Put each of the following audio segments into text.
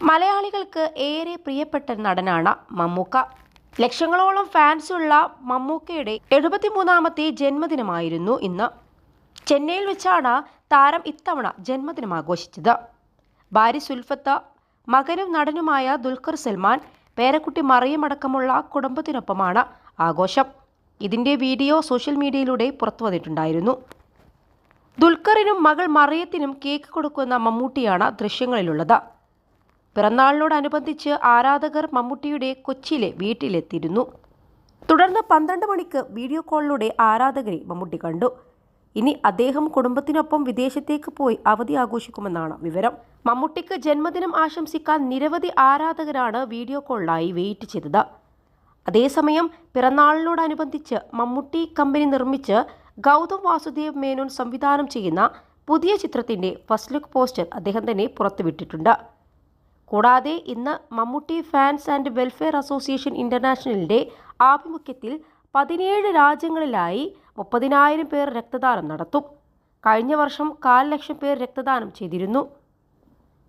മലയാളികൾക്ക് ഏറെ പ്രിയപ്പെട്ട നടനാണ് മമ്മൂക്ക. ലക്ഷങ്ങളോളം ഫാൻസുള്ള മമ്മൂക്കയുടെ 73ാമത്തെ ജന്മദിനമായിരുന്നു ഇന്ന്. ചെന്നൈയിൽ വെച്ചാണ് താരം ഇത്തവണ ജന്മദിനം ആഘോഷിച്ചത്. ഭാര്യ സുൽഫത്ത്, മകനും നടനുമായ ദുൽഖർ സൽമാൻ, പേരക്കുട്ടി മറിയം അടക്കമുള്ള കുടുംബത്തിനൊപ്പമാണ് ആഘോഷം. ഇതിന്റെ വീഡിയോ സോഷ്യൽ മീഡിയയിലൂടെ പുറത്തുവന്നിട്ടുണ്ടായിരുന്നു. ദുൽഖറിനും മകൾ മറിയത്തിനും കേക്ക് കൊടുക്കുന്ന മമ്മൂട്ടിയാണ് ദൃശ്യങ്ങളിലുള്ളത്. പിറന്നാളിനോടനുബന്ധിച്ച് ആരാധകർ മമ്മൂട്ടിയുടെ കൊച്ചിയിലെ വീട്ടിലെത്തിയിരുന്നു. തുടർന്ന് 12 മണിക്ക് വീഡിയോ കോളിലൂടെ ആരാധകരെ മമ്മൂട്ടി കണ്ടു. ഇനി അദ്ദേഹം കുടുംബത്തിനൊപ്പം വിദേശത്തേക്ക് പോയി അവധി ആഘോഷിക്കുമെന്നാണ് വിവരം. മമ്മൂട്ടിക്ക് ജന്മദിനം ആശംസിക്കാൻ നിരവധി ആരാധകരാണ് വീഡിയോ കോളിലായി വെയിറ്റ് ചെയ്തത്. അതേസമയം പിറന്നാളിനോടനുബന്ധിച്ച് മമ്മൂട്ടി കമ്പനി നിർമ്മിച്ച് ഗൗതം വാസുദേവ് മേനോൻ സംവിധാനം ചെയ്യുന്ന പുതിയ ചിത്രത്തിന്റെ ഫസ്റ്റ് ലുക്ക് പോസ്റ്റർ അദ്ദേഹം തന്നെ പുറത്തുവിട്ടിട്ടുണ്ട്. കൂടാതെ ഇന്ന് Mammootty fans and welfare association ഇന്റർനാഷണലിന്റെ ആഭിമുഖ്യത്തിൽ 17 രാജ്യങ്ങളിലായി 30,000 പേർ രക്തദാനം നടത്തും. കഴിഞ്ഞ വർഷം 1,00,000 പേർ രക്തദാനം ചെയ്തിരുന്നു.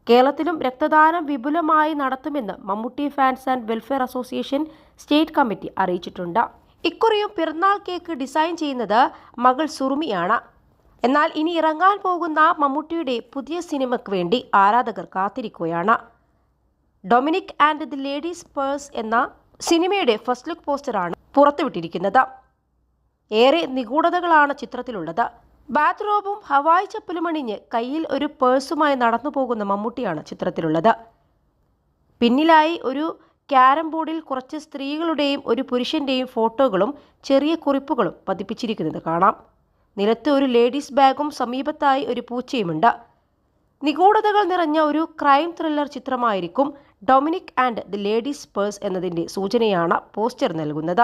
കേരളത്തിലും രക്തദാനം വിപുലമായി നടത്തുമെന്ന് Mammootty fans and welfare association state committee അറിയിച്ചിട്ടുണ്ട്. ഇക്കുറിയും പിറന്നാൾ കേക്ക് ഡിസൈൻ ചെയ്യുന്നത് മകൾ സുറുമിയാണ്. എന്നാൽ ഇനി ഇറങ്ങാൻ പോകുന്ന മമ്മൂട്ടിയുടെ പുതിയ സിനിമയ്ക്ക് വേണ്ടി ആരാധകർ കാത്തിരിക്കുകയാണ്. Dominic and the ladies purse എന്ന സിനിമയുടെ ഫസ്റ്റ് ലുക്ക് പോസ്റ്ററാണ് പുറത്തുവിട്ടിരിക്കുന്നത്. ഏറെ നിഗൂഢതകളാണ് ചിത്രത്തിലുള്ളത്. ബാത്റോബും ഹവായ് ചപ്പലുമണിഞ്ഞ് കയ്യിൽ ഒരു പേഴ്സുമായി നടന്നു പോകുന്ന മമ്മൂട്ടിയാണ് ചിത്രത്തിലുള്ളത്. പിന്നിലായി ഒരു ക്യാരം ബോർഡിൽ കുറച്ച് സ്ത്രീകളുടെയും ഒരു പുരുഷന്റെയും ഫോട്ടോകളും ചെറിയ കുറിപ്പുകളും പതിപ്പിച്ചിരിക്കുന്നത് കാണാം. നിലത്ത് ഒരു ലേഡീസ് ബാഗും സമീപത്തായി ഒരു പൂച്ചയുമുണ്ട്. നിഗൂഢതകൾ നിറഞ്ഞ ഒരു ക്രൈം ത്രില്ലർ ചിത്രമായിരിക്കും Dominic and the ladies purse എന്നതിൻ്റെ സൂചനയാണ് പോസ്റ്റർ നൽകുന്നത്.